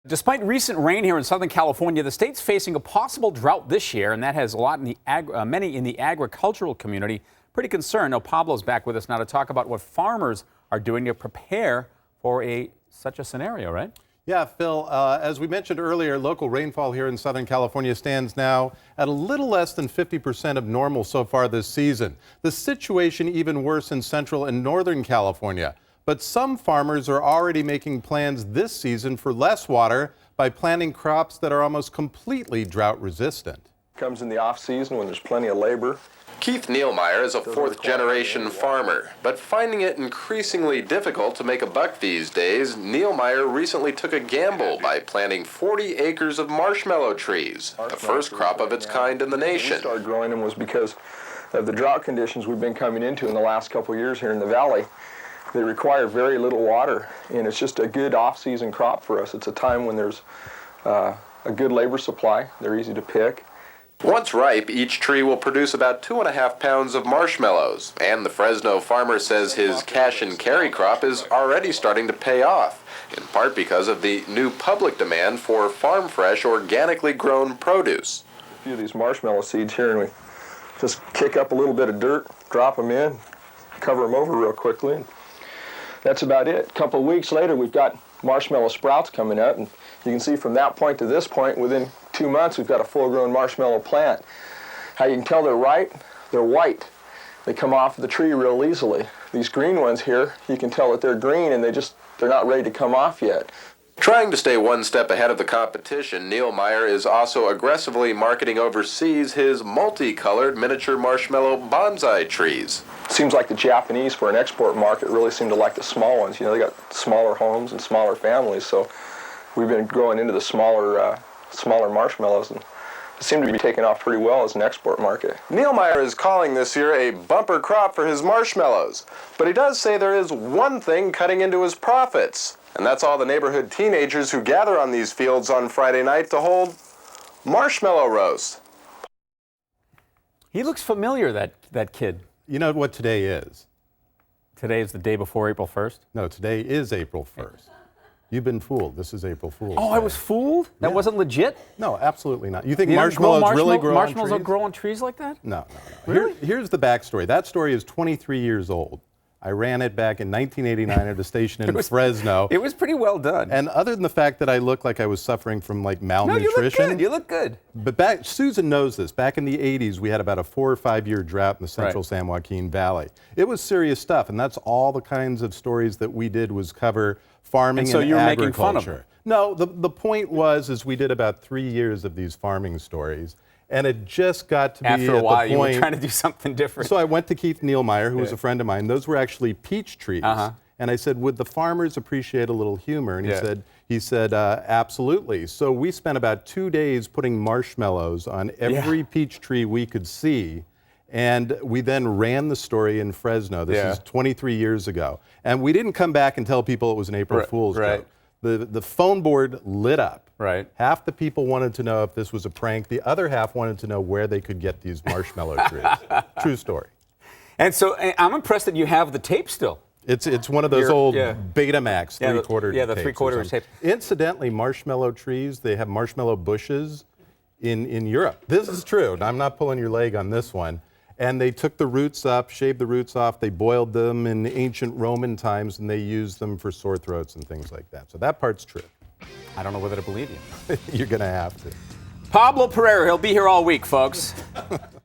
Despite recent rain here in Southern California, the state's facing a possible drought this year, and that has a lot in the many in the agricultural community pretty concerned. Now, Pablo's back with us now to talk about what farmers are doing to prepare for such a scenario, right? Yeah, Phil, as we mentioned earlier, local rainfall here in Southern California stands now at a little less than 50% of normal so far this season. The situation even worse in Central and Northern California. But some farmers are already making plans this season for less water by planting crops that are almost completely drought resistant. Comes in the off season when there's plenty of labor. Keith Nealmeyer is a fourth-generation farmer, but finding it increasingly difficult to make a buck these days, Nealmeyer recently took a gamble by planting 40 acres of marshmallow trees, the first crop of its kind in the nation. We started growing them was because of the drought conditions we've been coming into in the last couple of years here in the valley. They require very little water, and it's just a good off-season crop for us. It's a time when there's a good labor supply. They're easy to pick. Once ripe, each tree will produce about 2.5 pounds of marshmallows, and the Fresno farmer says his cash and carry crop is already starting to pay off, in part because of the new public demand for farm-fresh, organically grown produce. A few of these marshmallow seeds here, and we just kick up a little bit of dirt, drop them in, cover them over real quickly. And that's about it. A couple of weeks later, we've got marshmallow sprouts coming up, and you can see from that point to this point, within 2 months, we've got a full-grown marshmallow plant. How you can tell they're ripe? They're white. They come off the tree real easily. These green ones here, you can tell that they're green, and they're not ready to come off yet. Trying to stay one step ahead of the competition, Nealmeyer is also aggressively marketing overseas his multicolored miniature marshmallow bonsai trees. Seems like the Japanese, for an export market, really seem to like the small ones. You know, they got smaller homes and smaller families, so we've been growing into the smaller marshmallows, and they seem to be taking off pretty well as an export market. Nealmeyer is calling this year a bumper crop for his marshmallows, but he does say there is one thing cutting into his profits, and that's all the neighborhood teenagers who gather on these fields on Friday night to hold marshmallow roast. He looks familiar, that kid. You know what today is? Today is the day before April 1st? No, today is April 1st. You've been fooled. This is April Fool's Oh, Day. I was fooled? That wasn't legit? No, absolutely not. You think You marshmallows really grow on trees? Marshmallows don't grow on trees like that? No. Really? Here's the backstory. That story is 23 years old. I ran it back in 1989 at a station in Fresno. It was pretty well done. And other than the fact that I looked like I was suffering from like malnutrition. No, you look good. But Susan knows this. Back in the 80s, we had about a 4 or 5 year drought in the central San Joaquin Valley. It was serious stuff, and that's all the kinds of stories that we did was cover farming and so you were agriculture. making fun of her. No, the point was we did about 3 years of these farming stories. And it just got to be After a while, at the point, you were trying to do something different. So I went to Keith Nealmeyer, who was a friend of mine. Those were actually peach trees. And I said, would the farmers appreciate a little humor? And he said, absolutely. So we spent about 2 days putting marshmallows on every peach tree we could see. And we then ran the story in Fresno. This is 23 years ago. And we didn't come back and tell people it was an April Fool's joke. The phone board lit up. Half the people wanted to know if this was a prank. The other half wanted to know where they could get these marshmallow trees. True story. And so I'm impressed that you have the tape still. It's one of those old Betamax three-quarter tapes. Yeah, the three-quarter tape. Incidentally, marshmallow trees, they have marshmallow bushes in Europe. This is true. I'm not pulling your leg on this one. And they took the roots up, shaved the roots off. They boiled them in ancient Roman times, and they used them for sore throats and things like that. So that part's true. I don't know whether to believe you. You're going to have to. Pablo Pereira, he'll be here all week, folks.